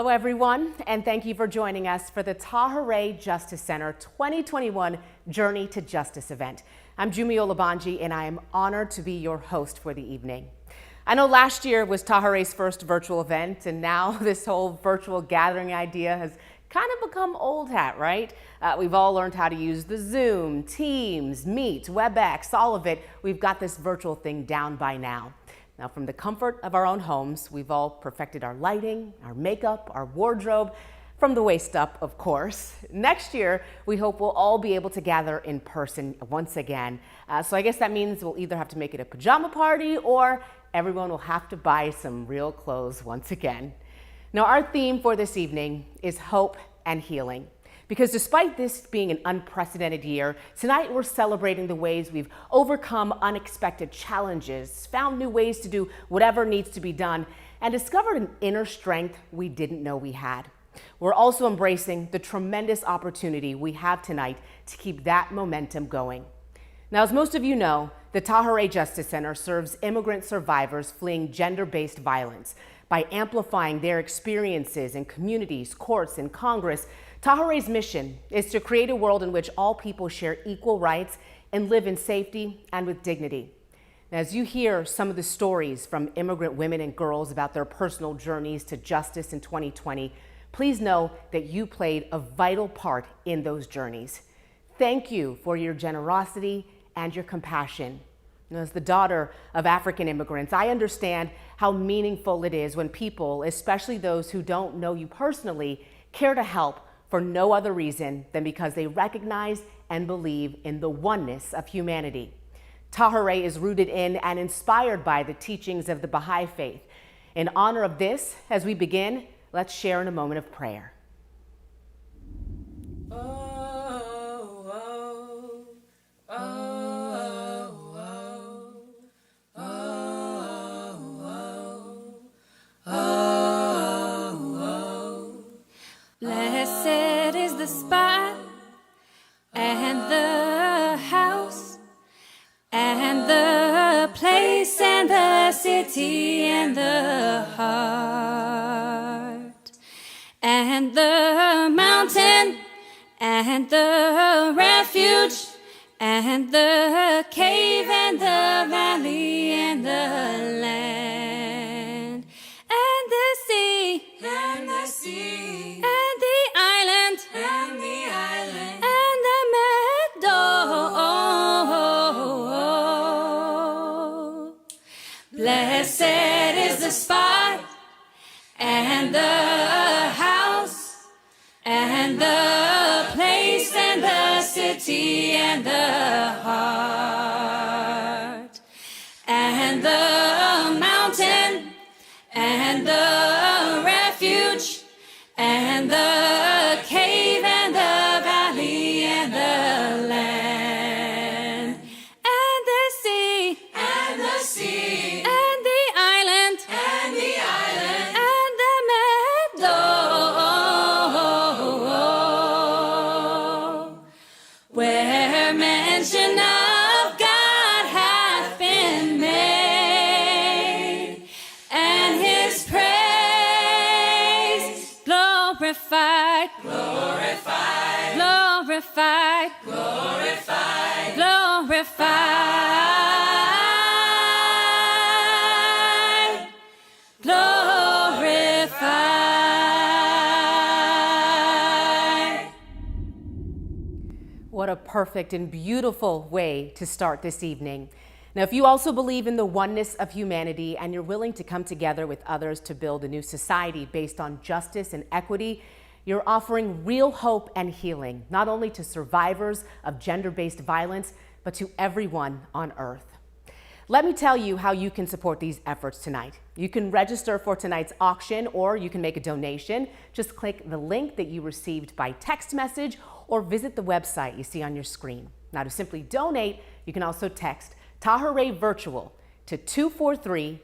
Hello everyone, and thank you for joining us for the Tahirih Justice Center 2021 Journey to Justice event. I'm Jumi Olabanji, and I am honored to be your host for the evening. I know last year was Tahirih's first virtual event, and now this whole virtual gathering idea has kind of become old hat, right? We've all learned how to use the Zoom, Teams, Meet, WebEx, all of it. We've got this virtual thing down by now. Now, from the comfort of our own homes, we've all perfected our lighting, our makeup, our wardrobe, from the waist up, of course. Next year, we hope we'll all be able to gather in person once again. So I guess that means we'll either have to make it a pajama party or everyone will have to buy some real clothes once again. Now, our theme for this evening is hope and healing. Because despite this being an unprecedented year, tonight we're celebrating the ways we've overcome unexpected challenges, found new ways to do whatever needs to be done, and discovered an inner strength we didn't know we had. We're also embracing the tremendous opportunity we have tonight to keep that momentum going. Now, as most of you know, the Tahirih Justice Center serves immigrant survivors fleeing gender-based violence. By amplifying their experiences in communities, courts, and Congress, Tahirih's mission is to create a world in which all people share equal rights and live in safety and with dignity. Now, as you hear some of the stories from immigrant women and girls about their personal journeys to justice in 2020, please know that you played a vital part in those journeys. Thank you for your generosity and your compassion. As the daughter of African immigrants, I understand how meaningful it is when people, especially those who don't know you personally, care to help for no other reason than because they recognize and believe in the oneness of humanity. Tahirih is rooted in and inspired by the teachings of the Baha'i faith. In honor of this, as we begin, let's share in a moment of prayer. Blessed is the spot and the house and the place and the city and the heart and the mountain and the refuge and the cave and the valley and the land and the sea and the sea and the island and the island and the meadow. Blessed is the spot and the house and the place and the city and the heart and the mountain and the refuge and the cave and the valley and the land and the sea and the sea and the island and the island and the meadow where mention of God hath been made and his praise glorified, glorified, glorified, glorified, glorified, glorified. What a perfect and beautiful way to start this evening. Now, if you also believe in the oneness of humanity and you're willing to come together with others to build a new society based on justice and equity, you're offering real hope and healing, not only to survivors of gender-based violence, but to everyone on Earth. Let me tell you how you can support these efforts tonight. You can register for tonight's auction or you can make a donation. Just click the link that you received by text message or visit the website you see on your screen. Now, to simply donate, you can also text Tahirih Virtual to 243-725.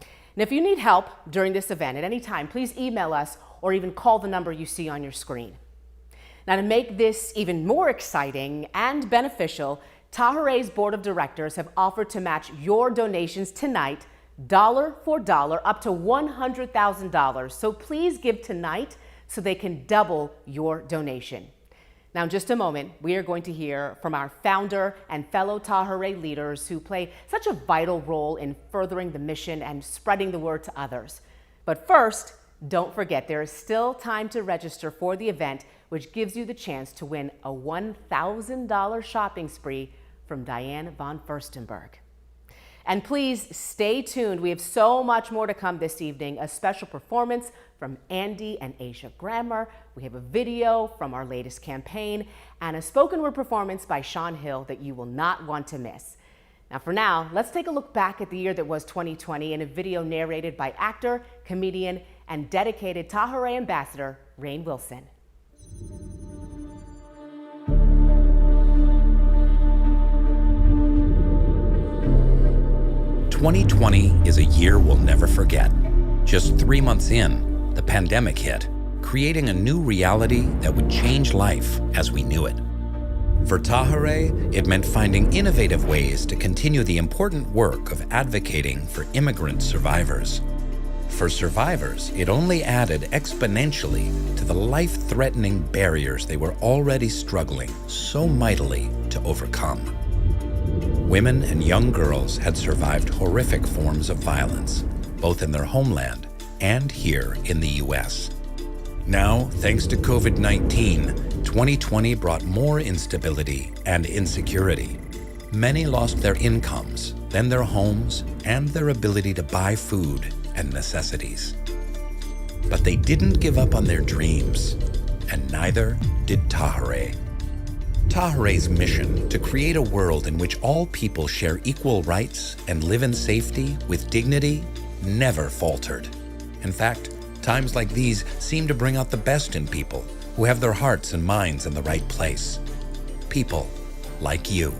And if you need help during this event at any time, please email us or even call the number you see on your screen. Now, to make this even more exciting and beneficial, Tahirih's Board of Directors have offered to match your donations tonight dollar for dollar, up to $100,000. So please give tonight so they can double your donation. Now, in just a moment, we are going to hear from our founder and fellow Tahirih leaders who play such a vital role in furthering the mission and spreading the word to others. But first, don't forget, there is still time to register for the event, which gives you the chance to win a $1,000 shopping spree from Diane Von Furstenberg. And please stay tuned. We have so much more to come this evening. A special performance from Andy and Asia Grammer. We have a video from our latest campaign and a spoken word performance by Sean Hill that you will not want to miss. Now, for now, let's take a look back at the year that was 2020 in a video narrated by actor, comedian, and dedicated Tahirih ambassador, Rainn Wilson. 2020 is a year we'll never forget. Just 3 months in, the pandemic hit, creating a new reality that would change life as we knew it. For Tahirih, it meant finding innovative ways to continue the important work of advocating for immigrant survivors. For survivors, it only added exponentially to the life-threatening barriers they were already struggling so mightily to overcome. Women and young girls had survived horrific forms of violence, both in their homeland and here in the U.S. Now, thanks to COVID-19, 2020 brought more instability and insecurity. Many lost their incomes, then their homes, and their ability to buy food and necessities. But they didn't give up on their dreams, and neither did Tahirih. Tahirih's mission to create a world in which all people share equal rights and live in safety with dignity never faltered. In fact, times like these seem to bring out the best in people who have their hearts and minds in the right place. People like you.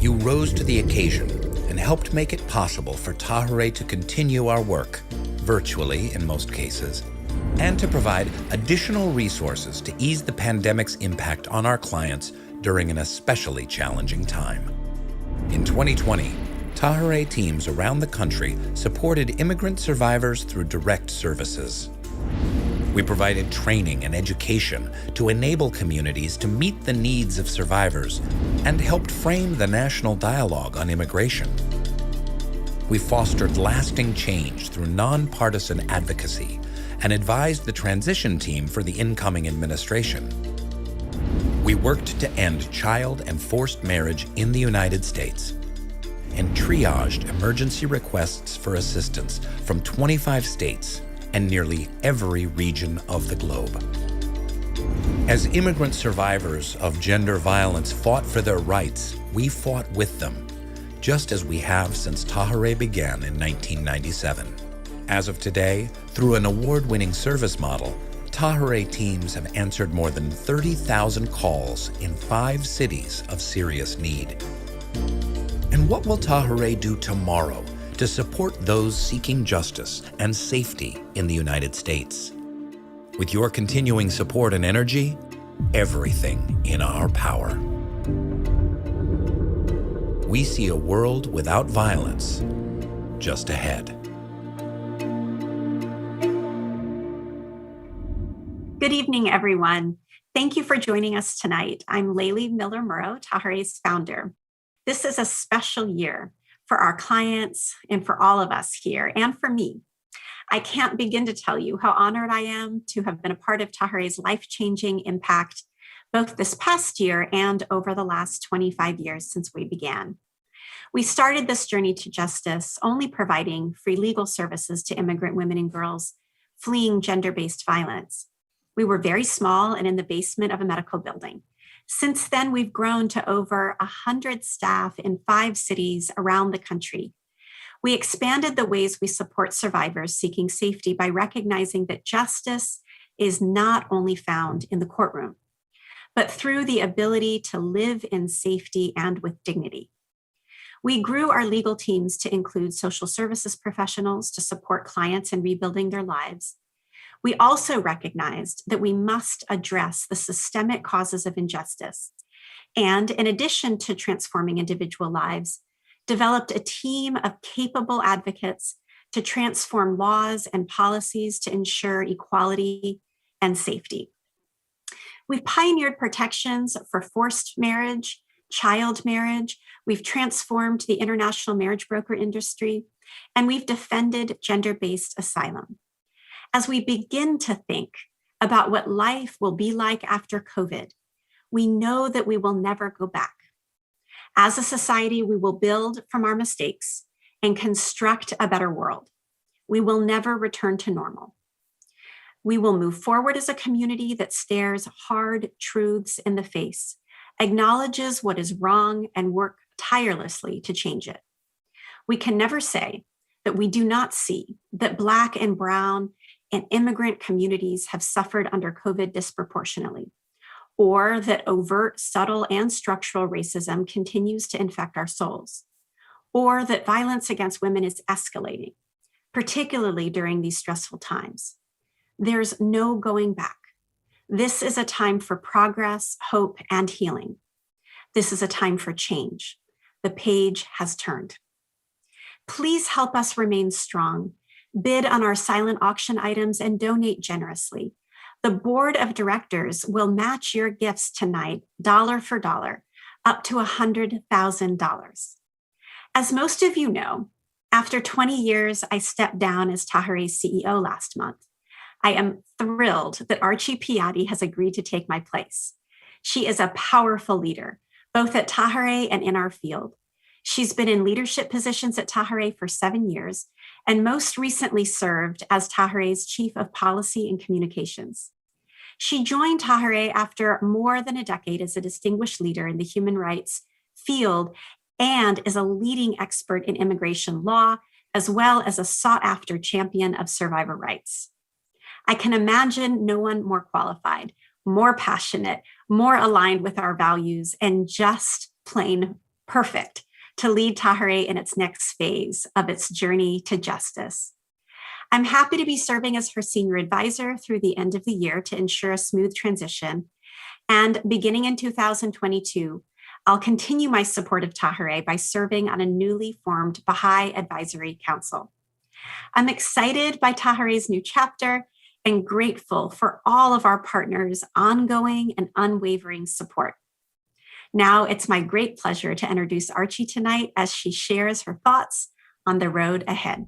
You rose to the occasion and helped make it possible for Tahirih to continue our work, virtually in most cases, and to provide additional resources to ease the pandemic's impact on our clients during an especially challenging time. In 2020, Tahirih teams around the country supported immigrant survivors through direct services. We provided training and education to enable communities to meet the needs of survivors and helped frame the national dialogue on immigration. We fostered lasting change through nonpartisan advocacy and advised the transition team for the incoming administration. We worked to end child and forced marriage in the United States and triaged emergency requests for assistance from 25 states and nearly every region of the globe. As immigrant survivors of gender violence fought for their rights, we fought with them, just as we have since Tahirih began in 1997. As of today, through an award-winning service model, Tahirih teams have answered more than 30,000 calls in 5 cities of serious need. And what will Tahirih do tomorrow to support those seeking justice and safety in the United States? With your continuing support and energy, everything in our power. We see a world without violence just ahead. Good evening, everyone. Thank you for joining us tonight. I'm Laylee Miller-Murrow, Tahirih's founder. This is a special year for our clients and for all of us here, and for me. I can't begin to tell you how honored I am to have been a part of Tahirih's life-changing impact, both this past year and over the last 25 years since we began. We started this journey to justice only providing free legal services to immigrant women and girls fleeing gender-based violence. We were very small and in the basement of a medical building. Since then, we've grown to over 100 staff in 5 cities around the country. We expanded the ways we support survivors seeking safety by recognizing that justice is not only found in the courtroom, but through the ability to live in safety and with dignity. We grew our legal teams to include social services professionals to support clients in rebuilding their lives. We also recognized that we must address the systemic causes of injustice, and in addition to transforming individual lives, developed a team of capable advocates to transform laws and policies to ensure equality and safety. We've pioneered protections for forced marriage, child marriage. We've transformed the international marriage broker industry, and we've defended gender-based asylum. As we begin to think about what life will be like after COVID, we know that we will never go back. As a society, we will build from our mistakes and construct a better world. We will never return to normal. We will move forward as a community that stares hard truths in the face, acknowledges what is wrong, and work tirelessly to change it. We can never say that we do not see that Black and Brown and immigrant communities have suffered under COVID disproportionately, or that overt, subtle, and structural racism continues to infect our souls, or that violence against women is escalating, particularly during these stressful times. There's no going back. This is a time for progress, hope, and healing. This is a time for change. The page has turned. Please help us remain strong. Bid on our silent auction items and donate generously. The board of directors will match your gifts tonight, dollar for dollar, up to $100,000. As most of you know, after 20 years, I stepped down as Tahirih's CEO last month. I am thrilled that Archie Piatti has agreed to take my place. She is a powerful leader, both at Tahirih and in our field. She's been in leadership positions at Tahirih for 7 years, and most recently served as Tahirih's Chief of Policy and Communications. She joined Tahirih after more than a decade as a distinguished leader in the human rights field and is a leading expert in immigration law, as well as a sought-after champion of survivor rights. I can imagine no one more qualified, more passionate, more aligned with our values, and just plain perfect to lead Tahirih in its next phase of its journey to justice. I'm happy to be serving as her senior advisor through the end of the year to ensure a smooth transition. And beginning in 2022, I'll continue my support of Tahirih by serving on a newly formed Baha'i Advisory Council. I'm excited by Tahirih's new chapter and grateful for all of our partners' ongoing and unwavering support. Now it's my great pleasure to introduce Archie tonight as she shares her thoughts on the road ahead.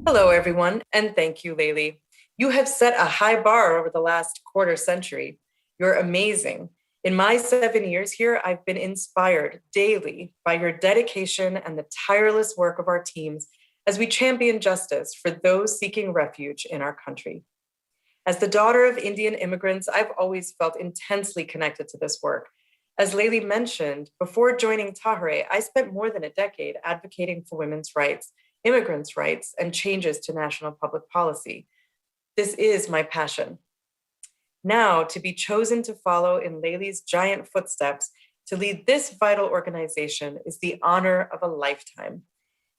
Hello, everyone, and thank you, Layli. You have set a high bar over the last quarter century. You're amazing. In my 7 years here, I've been inspired daily by your dedication and the tireless work of our teams as we champion justice for those seeking refuge in our country. As the daughter of Indian immigrants, I've always felt intensely connected to this work. As Layli mentioned, before joining Tahirih, I spent more than a decade advocating for women's rights, immigrants' rights, and changes to national public policy. This is my passion. Now, to be chosen to follow in Layli's giant footsteps to lead this vital organization is the honor of a lifetime.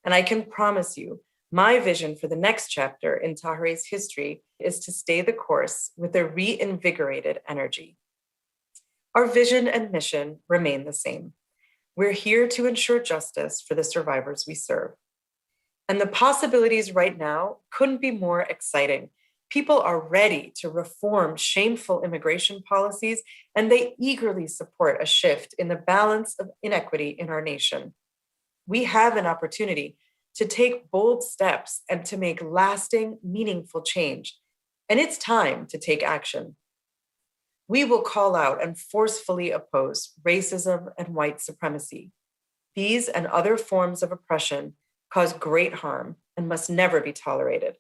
And I can promise you, my vision for the next chapter in Tahirih's history is to stay the course with a reinvigorated energy. Our vision and mission remain the same. We're here to ensure justice for the survivors we serve. And the possibilities right now couldn't be more exciting. People are ready to reform shameful immigration policies, and they eagerly support a shift in the balance of inequity in our nation. We have an opportunity to take bold steps and to make lasting, meaningful change. And it's time to take action. We will call out and forcefully oppose racism and white supremacy. These and other forms of oppression cause great harm and must never be tolerated.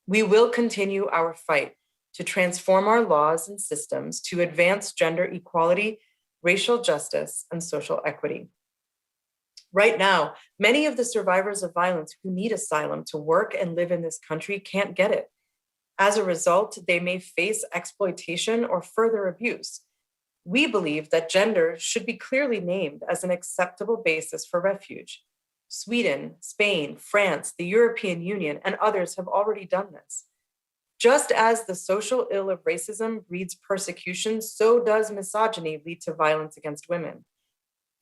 We will continue our fight to transform our laws and systems to advance gender equality, racial justice, and social equity. Right now, many of the survivors of violence who need asylum to work and live in this country can't get it. As a result, they may face exploitation or further abuse. We believe that gender should be clearly named as an acceptable basis for refuge. Sweden, Spain, France, the European Union, and others have already done this. Just as the social ill of racism breeds persecution, so does misogyny lead to violence against women.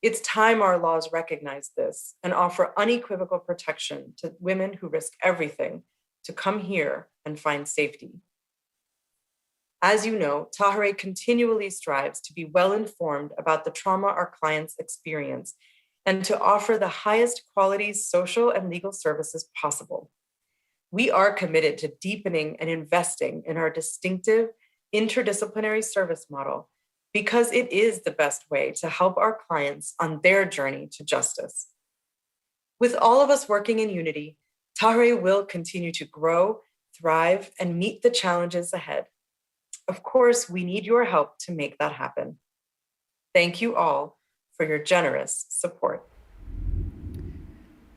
It's time our laws recognize this and offer unequivocal protection to women who risk everything to come here and find safety. As you know, Tahirih continually strives to be well-informed about the trauma our clients experience and to offer the highest quality social and legal services possible. We are committed to deepening and investing in our distinctive interdisciplinary service model because it is the best way to help our clients on their journey to justice. With all of us working in unity, Tahirih will continue to grow, thrive, and meet the challenges ahead. Of course, we need your help to make that happen. Thank you all for your generous support.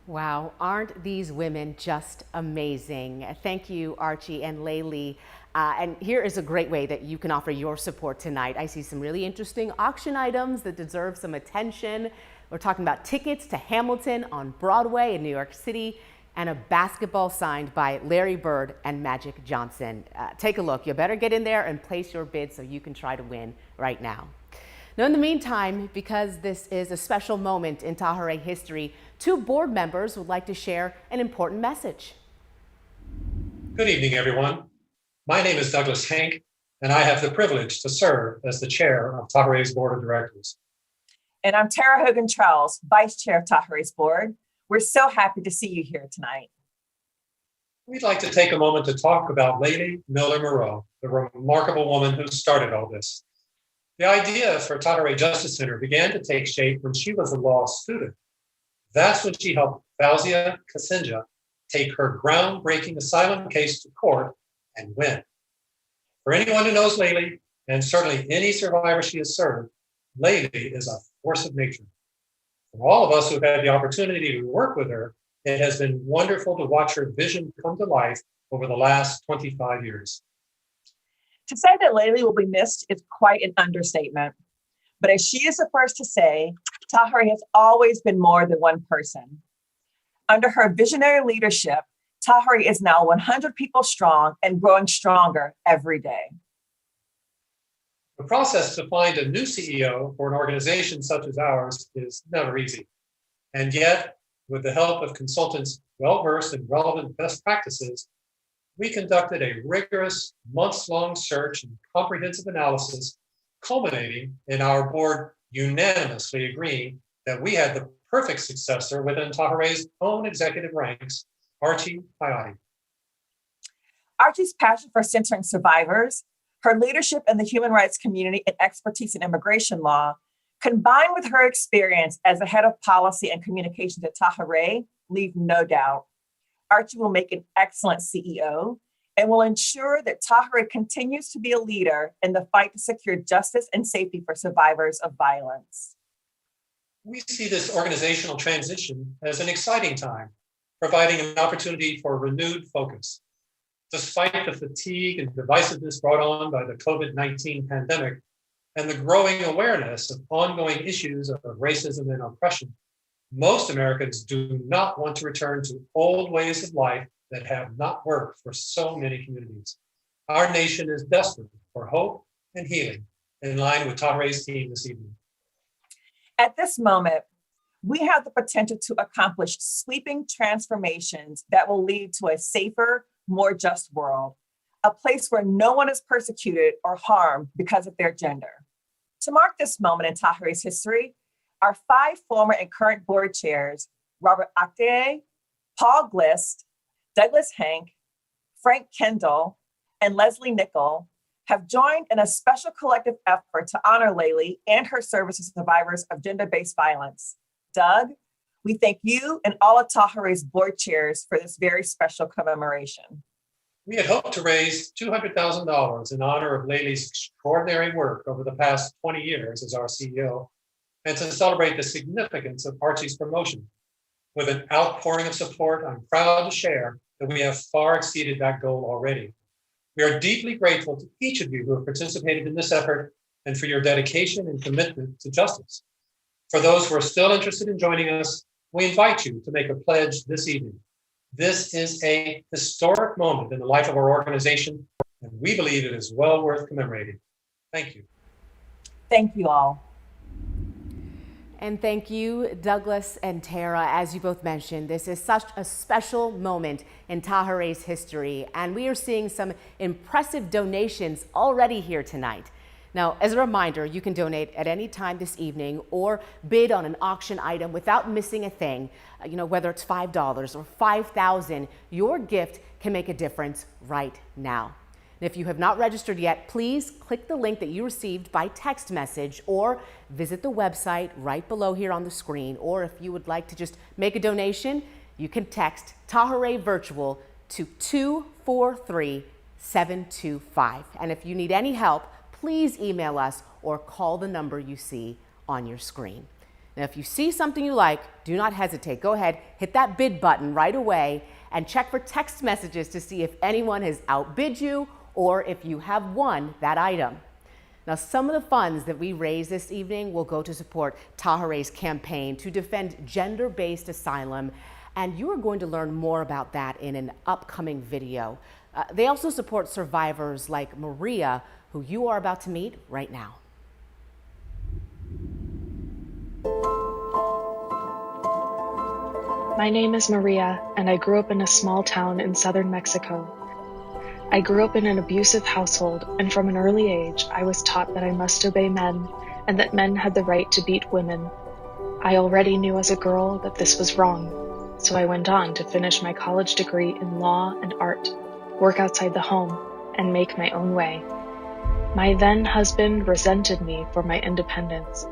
Wow, aren't these women just amazing? Thank you, Archie and Laylee. And here is a great way that you can offer your support tonight. I see some really interesting auction items that deserve some attention. We're talking about tickets to Hamilton on Broadway in New York City and a basketball signed by Larry Bird and Magic Johnson. Take a look. You better get in there and place your bid so you can try to win right now. Now, in the meantime, because this is a special moment in Tahirih history, 2 board members would like to share an important message. Good evening, everyone. My name is Douglas Hank, and I have the privilege to serve as the chair of Tahirih's Board of Directors. And I'm Tara Hogan-Charles, Vice Chair of Tahirih's Board. We're so happy to see you here tonight. We'd like to take a moment to talk about Lady Miller Moreau, the remarkable woman who started all this. The idea for Tahirih Justice Center began to take shape when she was a law student. That's when she helped Fauzia Kasinja take her groundbreaking asylum case to court and win. For anyone who knows Laylee, and certainly any survivor she has served, Laylee is a force of nature. For all of us who've had the opportunity to work with her, it has been wonderful to watch her vision come to life over the last 25 years. To say that Laylee will be missed is quite an understatement. But as she is the first to say, Tahirih has always been more than one person. Under her visionary leadership, Tahirih is now 100 people strong and growing stronger every day. The process to find a new CEO for an organization such as ours is never easy. And yet, with the help of consultants well-versed in relevant best practices, we conducted a rigorous months-long search and comprehensive analysis, culminating in our board unanimously agreeing that we had the perfect successor within Tahirih's own executive ranks, Archie Tahirih. Archie's passion for centering survivors, her leadership in the human rights community and expertise in immigration law, combined with her experience as the head of policy and communications at Tahirih, leave no doubt. Archie will make an excellent CEO and will ensure that Tahirih continues to be a leader in the fight to secure justice and safety for survivors of violence. We see this organizational transition as an exciting time, providing an opportunity for renewed focus. Despite the fatigue and divisiveness brought on by the COVID-19 pandemic and the growing awareness of ongoing issues of racism and oppression, most Americans do not want to return to old ways of life that have not worked for so many communities. Our nation is desperate for hope and healing, in line with Tahirih's team this evening. At this moment, we have the potential to accomplish sweeping transformations that will lead to a safer, more just world, a place where no one is persecuted or harmed because of their gender. To mark this moment in Tahirih's history, our 5 former and current board chairs, Robert Akhtaei, Paul Glist, Douglas Hank, Frank Kendall, and Leslie Nickel, have joined in a special collective effort to honor Laylee and her service to survivors of gender-based violence. Doug, we thank you and all of Tahirih's board chairs for this very special commemoration. We had hoped to raise $200,000 in honor of Laylee's extraordinary work over the past 20 years as our CEO, and to celebrate the significance of Archie's promotion. With an outpouring of support, I'm proud to share that we have far exceeded that goal already. We are deeply grateful to each of you who have participated in this effort and for your dedication and commitment to justice. For those who are still interested in joining us, we invite you to make a pledge this evening. This is a historic moment in the life of our organization, and we believe it is well worth commemorating. Thank you. Thank you all. And thank you, Douglas and Tara. As you both mentioned, this is such a special moment in Tahirih's history, and we are seeing some impressive donations already here tonight. Now, as a reminder, you can donate at any time this evening or bid on an auction item without missing a thing. Whether it's $5 or $5,000, your gift can make a difference right now. And if you have not registered yet, please click the link that you received by text message or visit the website right below here on the screen. Or if you would like to just make a donation, you can text Tahirih Virtual to 243-725. And if you need any help, please email us or call the number you see on your screen. Now, if you see something you like, do not hesitate. Go ahead, hit that bid button right away and check for text messages to see if anyone has outbid you or if you have won that item. Now, some of the funds that we raise this evening will go to support Tahirih's campaign to defend gender-based asylum, and you are going to learn more about that in an upcoming video. They also support survivors like Maria, who you are about to meet right now. My name is Maria, and I grew up in a small town in southern Mexico. I grew up in an abusive household, and from an early age, I was taught that I must obey men and that men had the right to beat women. I already knew as a girl that this was wrong, so I went on to finish my college degree in law and art, work outside the home, and make my own way. My then husband resented me for my independence.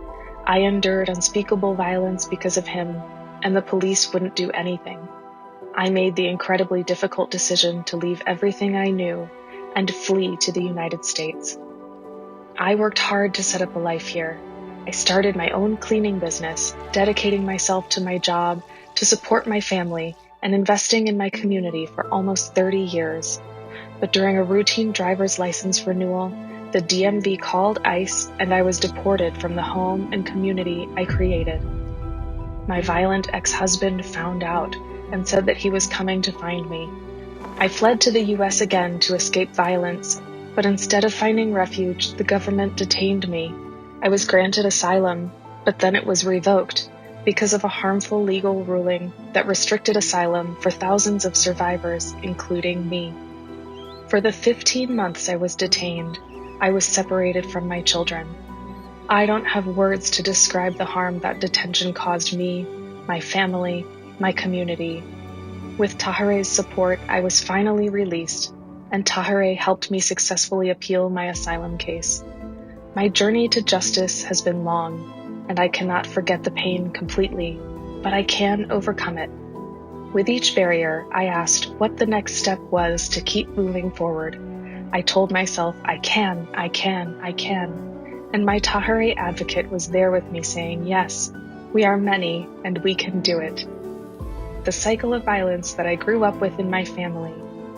I endured unspeakable violence because of him, and the police wouldn't do anything. I made the incredibly difficult decision to leave everything I knew and flee to the United States. I worked hard to set up a life here. I started my own cleaning business, dedicating myself to my job, to support my family, and investing in my community for almost 30 years. But during a routine driver's license renewal, the DMV called ICE and I was deported from the home and community I created. My violent ex-husband found out and said that he was coming to find me. I fled to the US again to escape violence, but instead of finding refuge, the government detained me. I was granted asylum, but then it was revoked because of a harmful legal ruling that restricted asylum for thousands of survivors, including me. For the 15 months I was detained, I was separated from my children. I don't have words to describe the harm that detention caused me, my family, my community. With Tahirih's support, I was finally released, and Tahirih helped me successfully appeal my asylum case. My journey to justice has been long, and I cannot forget the pain completely, but I can overcome it. With each barrier, I asked what the next step was to keep moving forward. I told myself, I can. And my Tahirih advocate was there with me saying, yes, we are many and we can do it. The cycle of violence that I grew up with in my family,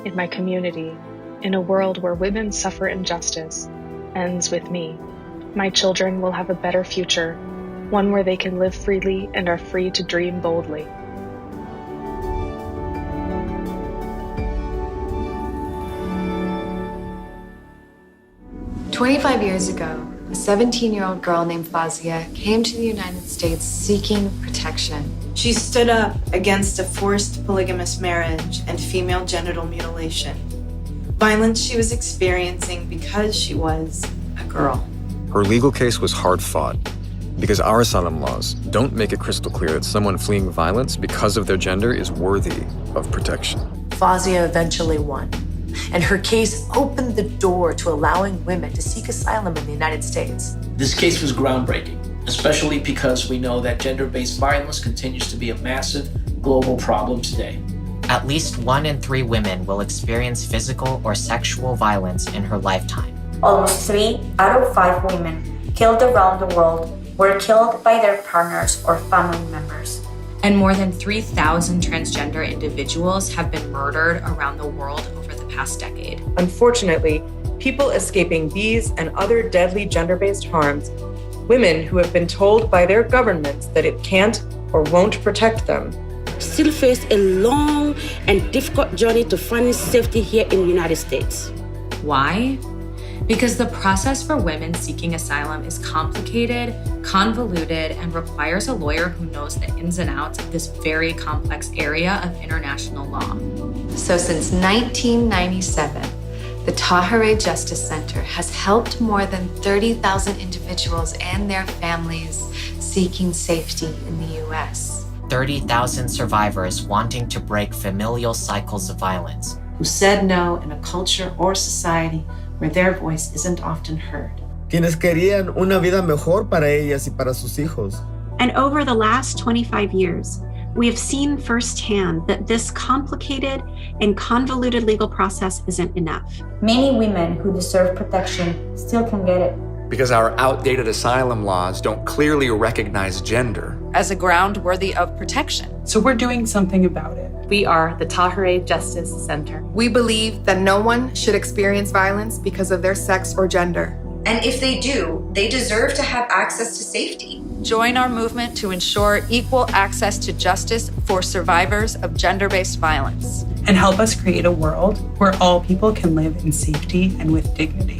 in my community, in a world where women suffer injustice, ends with me. My children will have a better future, one where they can live freely and are free to dream boldly. "25 years ago, a 17-year-old girl named Fazia came to the United States seeking protection. She stood up against a forced polygamous marriage and female genital mutilation, violence she was experiencing because she was a girl. Her legal case was hard fought because our asylum laws don't make it crystal clear that someone fleeing violence because of their gender is worthy of protection. Fazia eventually won, and her case opened the door to allowing women to seek asylum in the United States. This case was groundbreaking, especially because we know that gender-based violence continues to be a massive global problem today. At least 1 in 3 women will experience physical or sexual violence in her lifetime. Almost 3 out of 5 women killed around the world were killed by their partners or family members. And more than 3,000 transgender individuals have been murdered around the world over the past decade. Unfortunately, people escaping these and other deadly gender-based harms, women who have been told by their governments that it can't or won't protect them, still face a long and difficult journey to finding safety here in the United States. Why? Because the process for women seeking asylum is complicated, convoluted, and requires a lawyer who knows the ins and outs of this very complex area of international law. So since 1997, the Tahirih Justice Center has helped more than 30,000 individuals and their families seeking safety in the U.S. 30,000 survivors wanting to break familial cycles of violence. Who said no in a culture or society where their voice isn't often heard. Quienes querían una vida mejor para ellas y para sus hijos. And over the last 25 years, we have seen firsthand that this complicated and convoluted legal process isn't enough. Many women who deserve protection still can get it. Because our outdated asylum laws don't clearly recognize gender as a ground worthy of protection. So we're doing something about it. We are the Tahirih Justice Center. We believe that no one should experience violence because of their sex or gender. And if they do, they deserve to have access to safety. Join our movement to ensure equal access to justice for survivors of gender-based violence. And help us create a world where all people can live in safety and with dignity.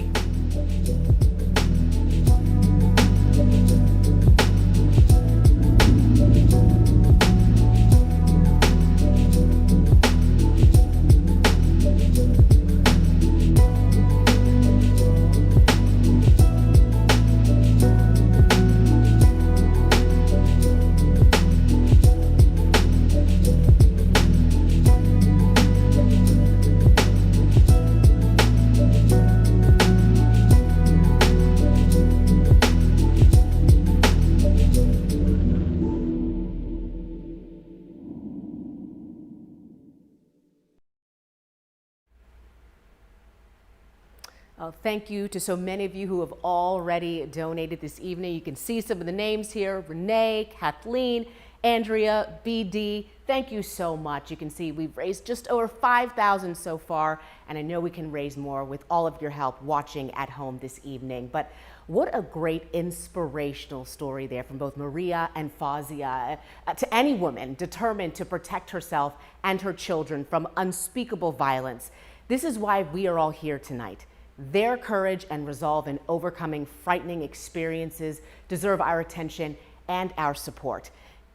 Thank you to so many of you who have already donated this evening. You can see some of the names here: Renee, Kathleen, Andrea, BD. Thank you so much. You can see we've raised just over $5,000 so far, and I know we can raise more with all of your help watching at home this evening. But what a great inspirational story there from both Maria and Fazia, to any woman determined to protect herself and her children from unspeakable violence. This is why we are all here tonight. Their courage and resolve in overcoming frightening experiences deserve our attention and our support.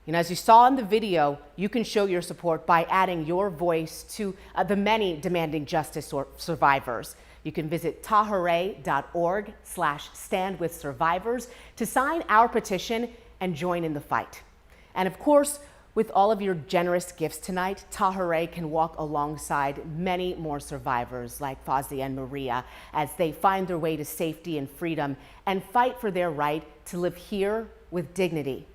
As you saw in the video, you can show your support by adding your voice to the many demanding justice survivors. You can visit tahirih.org/standwithsurvivors to sign our petition and join in the fight. And of course, with all of your generous gifts tonight, Tahirih can walk alongside many more survivors like Fazia and Maria as they find their way to safety and freedom and fight for their right to live here with dignity.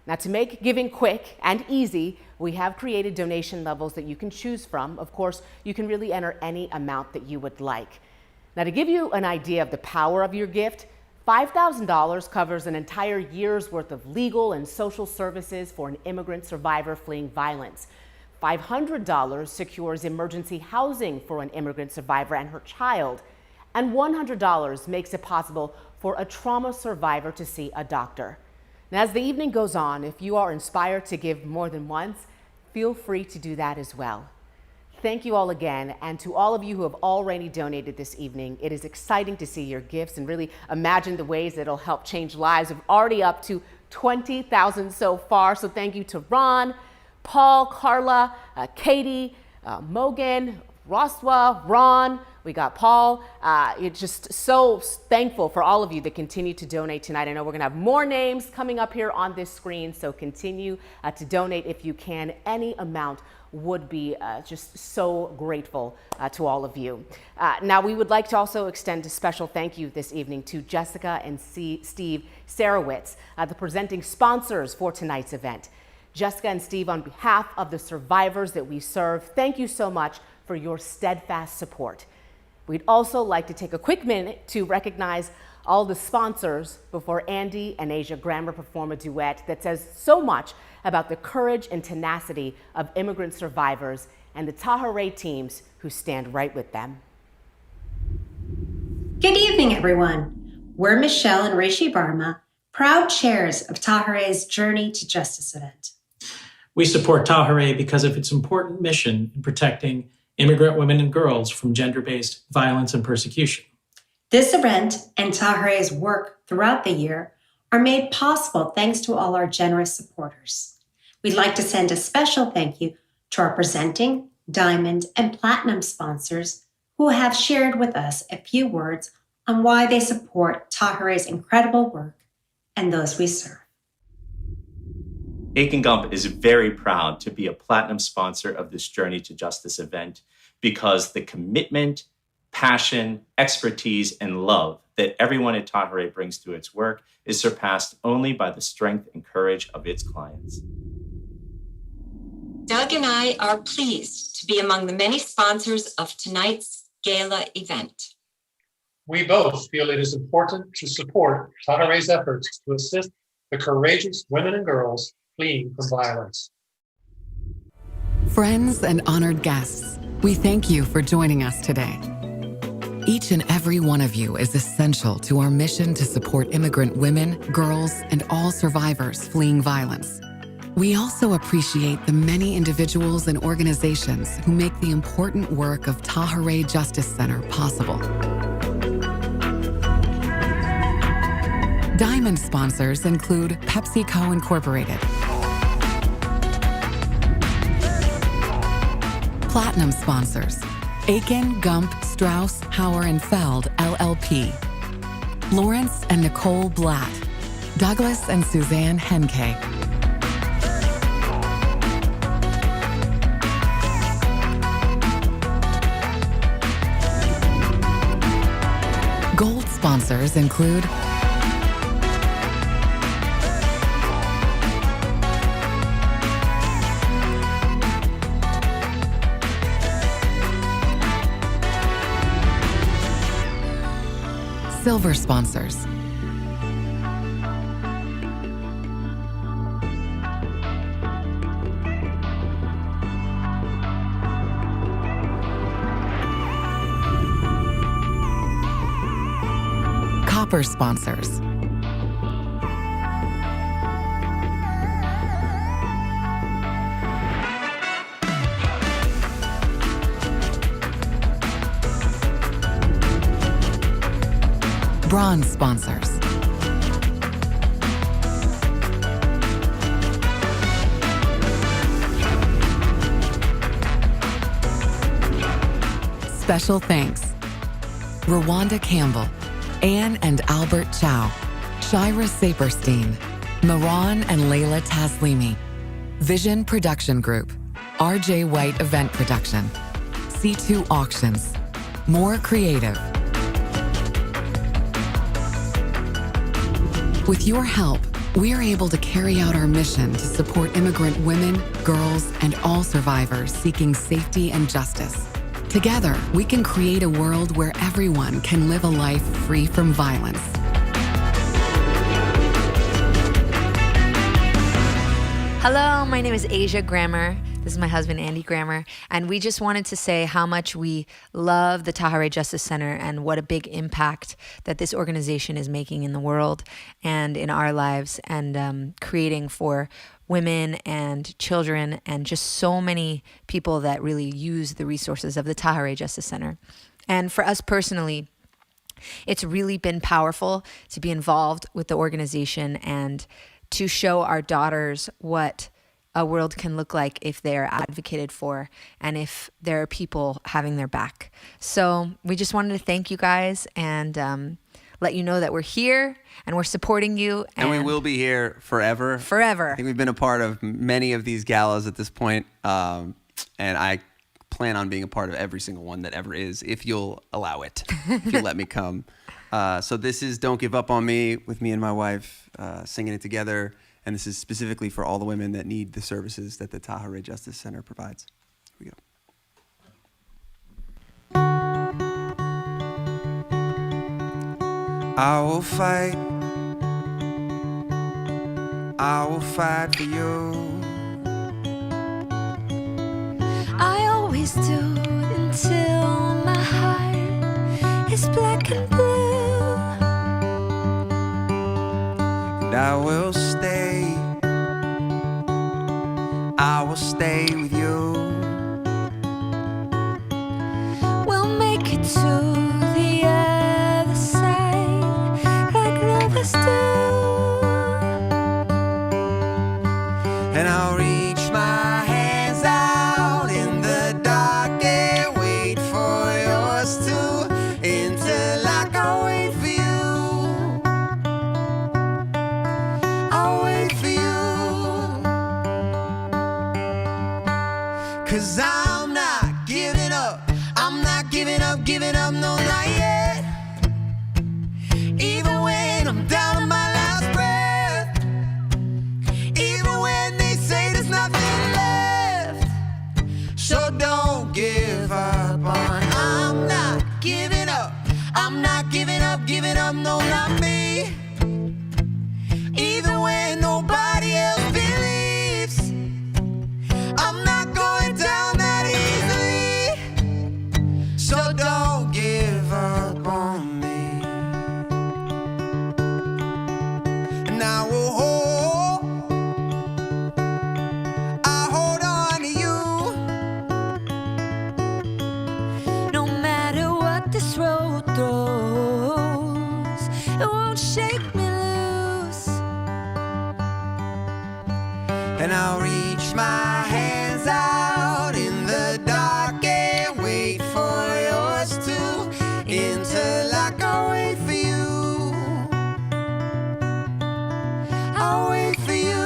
Now, to make giving quick and easy, we have created donation levels that you can choose from. Of course, you can really enter any amount that you would like. Now, to give you an idea of the power of your gift, $5,000 covers an entire year's worth of legal and social services for an immigrant survivor fleeing violence. $500 secures emergency housing for an immigrant survivor and her child. And $100 makes it possible for a trauma survivor to see a doctor. Now, as the evening goes on, if you are inspired to give more than once, feel free to do that as well. Thank you all again, and to all of you who have already donated this evening, it is exciting to see your gifts and really imagine the ways that it'll help change lives. We're already up to 20,000 so far, so thank you to Ron, Paul, Carla, Katie, Mogan, Roswa, Ron. We got Paul. It's just so thankful for all of you that continue to donate tonight. I know we're gonna have more names coming up here on this screen, so continue to donate if you can. Any amount would be just so grateful to all of you. Now, we would like to also extend a special thank you this evening to Jessica and Steve Sarowitz, the presenting sponsors for tonight's event. Jessica and Steve, on behalf of the survivors that we serve, thank you so much for your steadfast support. We'd also like to take a quick minute to recognize all the sponsors before Andy and Asia Grammer perform a duet that says so much about the courage and tenacity of immigrant survivors and the Tahirih teams who stand right with them. Good evening, everyone. We're Michelle and Rishi Barma, proud chairs of Tahirih's Journey to Justice event. We support Tahirih because of its important mission in protecting immigrant women and girls from gender-based violence and persecution. This event and Tahirih's work throughout the year are made possible thanks to all our generous supporters. We'd like to send a special thank you to our presenting, diamond, and platinum sponsors who have shared with us a few words on why they support Tahirih's incredible work and those we serve. Aiken Gump is very proud to be a platinum sponsor of this Journey to Justice event because the commitment, passion, expertise, and love that everyone at Tahirih brings to its work is surpassed only by the strength and courage of its clients. Doug and I are pleased to be among the many sponsors of tonight's gala event. We both feel it is important to support Tahirih's efforts to assist the courageous women and girls fleeing from violence. Friends and honored guests, we thank you for joining us today. Each and every one of you is essential to our mission to support immigrant women, girls, and all survivors fleeing violence. We also appreciate the many individuals and organizations who make the important work of Tahirih Justice Center possible. Diamond sponsors include PepsiCo Incorporated, Platinum sponsors, Aiken, Gump, Strauss, Hauer & Feld, LLP, Lawrence and Nicole Blatt, Douglas and Suzanne Henke, Gold sponsors include Silver sponsors, Copper sponsors, Bronze sponsors, special thanks, Rwanda Campbell, Anne and Albert Chow, Shira Saperstein, Maran and Layla Taslimi, Vision Production Group, RJ White Event Production, C2 Auctions, More Creative. With your help, we are able to carry out our mission to support immigrant women, girls, and all survivors seeking safety and justice. Together, we can create a world where everyone can live a life free from violence. Hello, my name is Asia Grammer. This is my husband, Andy Grammer. And we just wanted to say how much we love the Tahirih Justice Center and what a big impact that this organization is making in the world and in our lives and creating for women and children and just so many people that really use the resources of the Tahirih Justice Center. And for us personally, it's really been powerful to be involved with the organization and to show our daughters what a world can look like if they're advocated for and if there are people having their back. So we just wanted to thank you guys and let you know that we're here and we're supporting you. And we will be here forever. Forever. I think we've been a part of many of these galas at this point, and I plan on being a part of every single one that ever is, if you'll allow it, if you let me come. So this is Don't Give Up on Me with me and my wife singing it together. And this is specifically for all the women that need the services that the Tahirih Justice Center provides. Here we go. I will fight for you. I always do until my heart is black and blue. And I will stay with you. We'll make it to the other side like lovers do. 'Cause I'm not giving up. I'm not giving up, no, not yet. Even when I'm down to my last breath, even when they say there's nothing left. So don't give up on. I'm not giving up. I'm not giving up, no, not me. Even when nobody else believes, I'm not going down that easily. So don't give up on me. And I will hold on to you. No matter what this road throws, it won't shake me loose. And I'll reach my hands out in the dark and wait for yours to, until I can wait for you. I'll wait for you.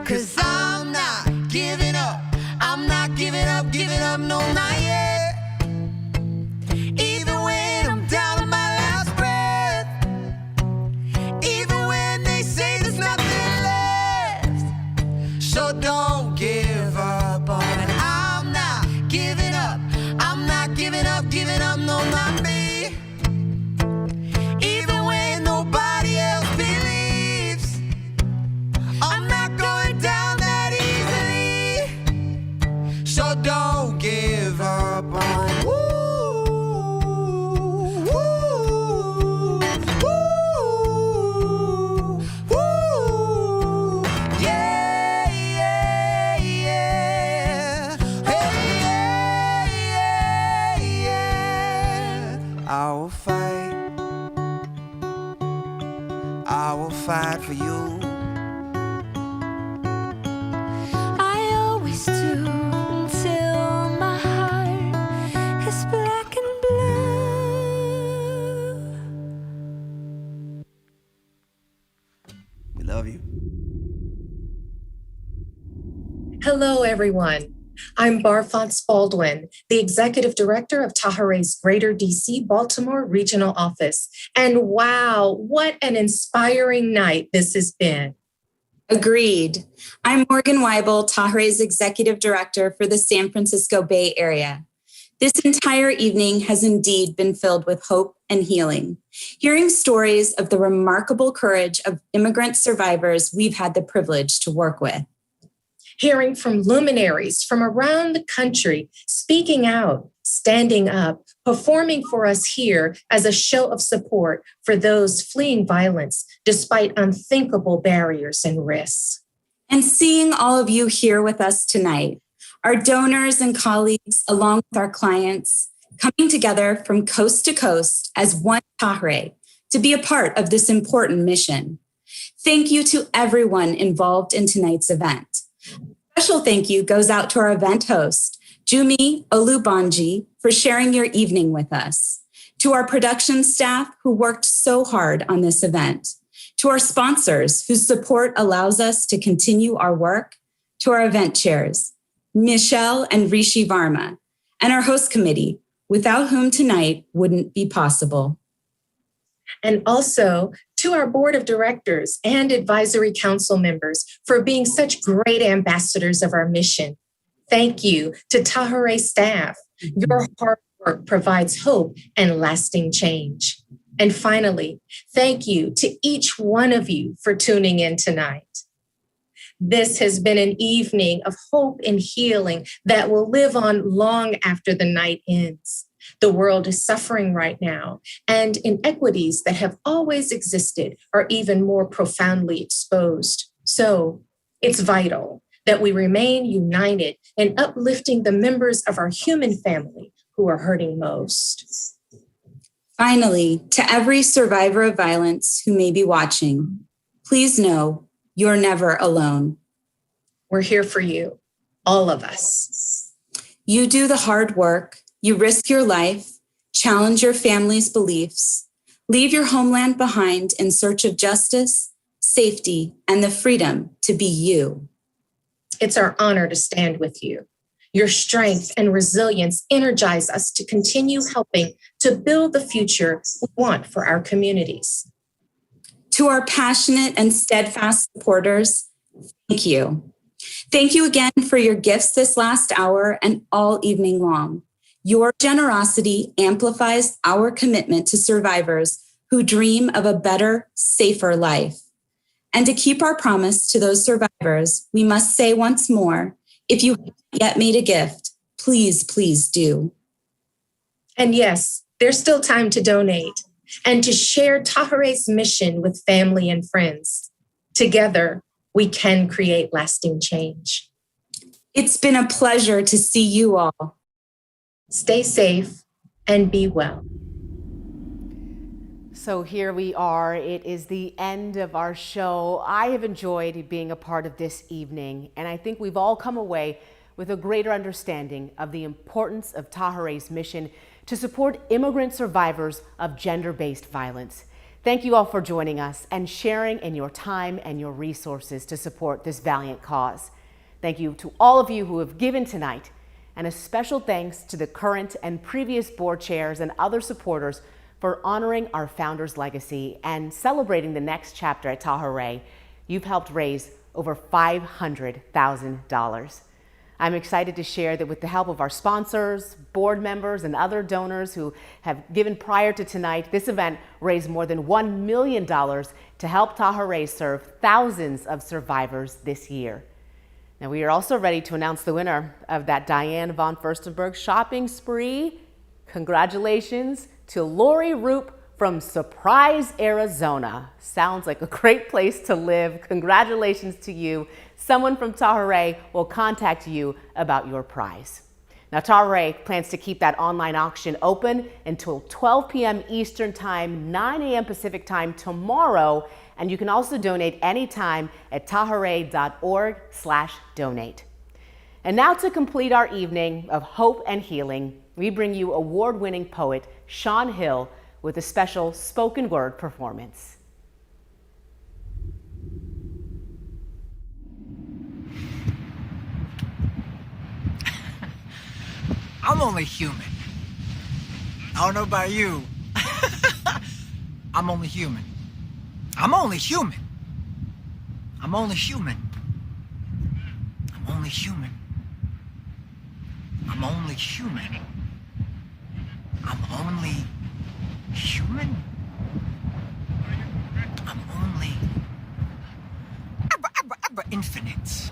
'Cause I'm not giving up. I'm not giving up, no, not yet. Even when I'm down to my last breath, even when they say there's nothing left. So don't give up on it. I'm not giving up. I'm not giving up, no, not me. Even when nobody else believes, I'm not going down that easily. So don't give up on. Yeah, yeah, yeah. Hey, yeah, yeah, yeah. I will fight for you. I always do until my heart is black and blue. We love you. Hello, everyone. I'm Barfonts Baldwin, the Executive Director of Tahirih's Greater DC Baltimore Regional Office. And wow, what an inspiring night this has been. Agreed. I'm Morgan Weibel, Tahirih's Executive Director for the San Francisco Bay Area. This entire evening has indeed been filled with hope and healing. Hearing stories of the remarkable courage of immigrant survivors we've had the privilege to work with. Hearing from luminaries from around the country, speaking out, standing up, performing for us here as a show of support for those fleeing violence despite unthinkable barriers and risks. And seeing all of you here with us tonight, our donors and colleagues, along with our clients, coming together from coast to coast as one Tahirih to be a part of this important mission. Thank you to everyone involved in tonight's event. Special thank you goes out to our event host, Jumi Olubanji, for sharing your evening with us, to our production staff who worked so hard on this event, to our sponsors whose support allows us to continue our work, to our event chairs, Michelle and Rishi Varma, and our host committee, without whom tonight wouldn't be possible. And also to our board of directors and advisory council members for being such great ambassadors of our mission. Thank you to Tahirih staff. Your hard work provides hope and lasting change. And finally, thank you to each one of you for tuning in tonight. This has been an evening of hope and healing that will live on long after the night ends. The world is suffering right now, and inequities that have always existed are even more profoundly exposed. So it's vital that we remain united in uplifting the members of our human family who are hurting most. Finally, to every survivor of violence who may be watching, please know you're never alone. We're here for you, all of us. You do the hard work. You risk your life, challenge your family's beliefs, leave your homeland behind in search of justice, safety, and the freedom to be you. it's our honor to stand with you. Your strength and resilience energize us to continue helping to build the future we want for our communities. To our passionate and steadfast supporters, thank you. Thank you again for your gifts this last hour and all evening long. Your generosity amplifies our commitment to survivors who dream of a better, safer life. And to keep our promise to those survivors, we must say once more, if you haven't yet made a gift, please, please do. And yes, there's still time to donate and to share Tahirih's mission with family and friends. Together, we can create lasting change. It's been a pleasure to see you all. Stay safe and be well. So here we are. It is the end of our show. I have enjoyed being a part of this evening, and I think we've all come away with a greater understanding of the importance of Tahirih's mission to support immigrant survivors of gender-based violence. Thank you all for joining us and sharing in your time and your resources to support this valiant cause. Thank you to all of you who have given tonight, and a special thanks to the current and previous board chairs and other supporters for honoring our founder's legacy and celebrating the next chapter at Tahirih. You've helped raise over $500,000. I'm excited to share that with the help of our sponsors, board members, and other donors who have given prior to tonight, this event raised more than $1 million to help Tahirih serve thousands of survivors this year. Now, we are also ready to announce the winner of that Diane Von Furstenberg shopping spree. Congratulations to Lori Roop from Surprise, Arizona. Sounds like a great place to live. Congratulations to you. Someone from Tahirih will contact you about your prize. Now, Tahirih plans to keep that online auction open until 12 p.m. Eastern Time, 9 a.m. Pacific Time tomorrow, and you can also donate anytime at tahirih.org/donate. And now, to complete our evening of hope and healing, we bring you award-winning poet Sean Hill with a special spoken word performance. I'm only human. I don't know about you. I'm only human. I'm only human. I'm only human. I'm only human. I'm only human. I'm only human. I'm only ever infinite.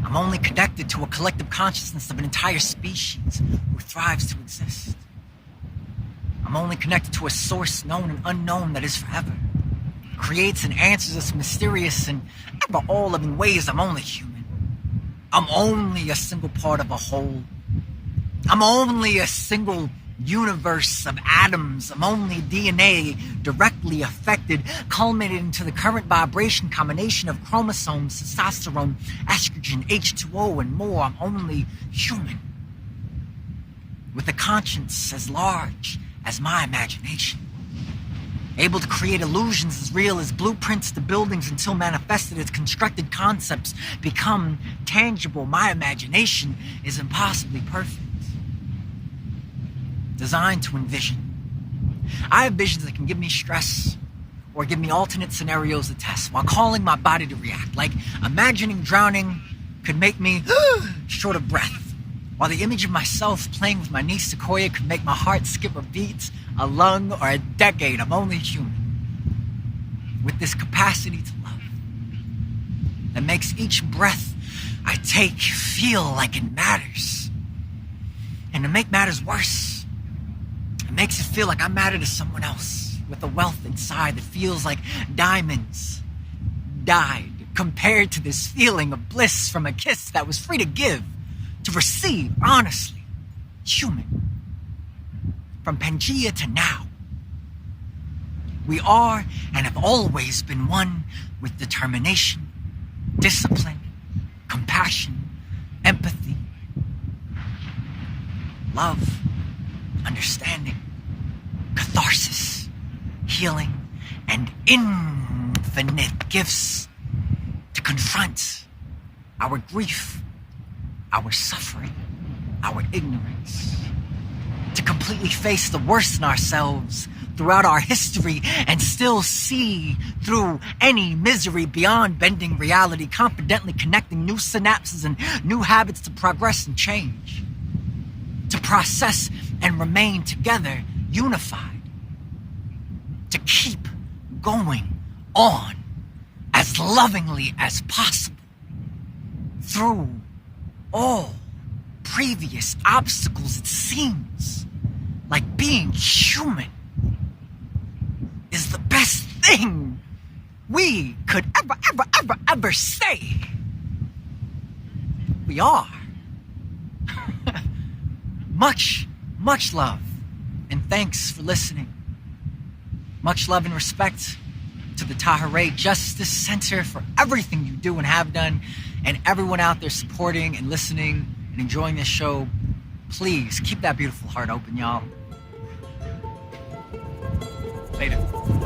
I'm only connected to a collective consciousness of an entire species who thrives to exist. I'm only connected to a source known and unknown that is forever, creates and answers us mysterious and ever all living ways. I'm only human. I'm only a single part of a whole. I'm only a single universe of atoms. I'm only DNA directly affected, culminated into the current vibration combination of chromosomes, testosterone, estrogen, H2O, and more. I'm only human, with a conscience as large as my imagination, able to create illusions as real as blueprints to buildings until manifested as constructed concepts become tangible. My imagination is impossibly perfect, designed to envision. I have visions that can give me stress or give me alternate scenarios to test while calling my body to react. Like imagining drowning could make me short of breath, while the image of myself playing with my niece Sequoia could make my heart skip a beat, a lung, or a decade. I'm only human, with this capacity to love that makes each breath I take feel like it matters. And to make matters worse, it makes it feel like I matter to someone else, with a wealth inside that feels like diamonds died, compared to this feeling of bliss from a kiss that was free to give, to receive, honestly, human. From Pangea to now, we are and have always been one with determination, discipline, compassion, empathy, love, understanding, catharsis, healing, and infinite gifts to confront, our grief, our suffering, our ignorance. To completely face the worst in ourselves throughout our history and still see through any misery beyond bending reality, confidently connecting new synapses and new habits to progress and change. To process and remain together, unified. To keep going on as lovingly as possible through all previous obstacles. It seems like being human is the best thing we could ever say. We are. Much love and thanks for listening. Much love and respect to the Tahirih Justice Center for everything you do and have done, and everyone out there supporting and listening and enjoying this show. Please keep that beautiful heart open, y'all. Later.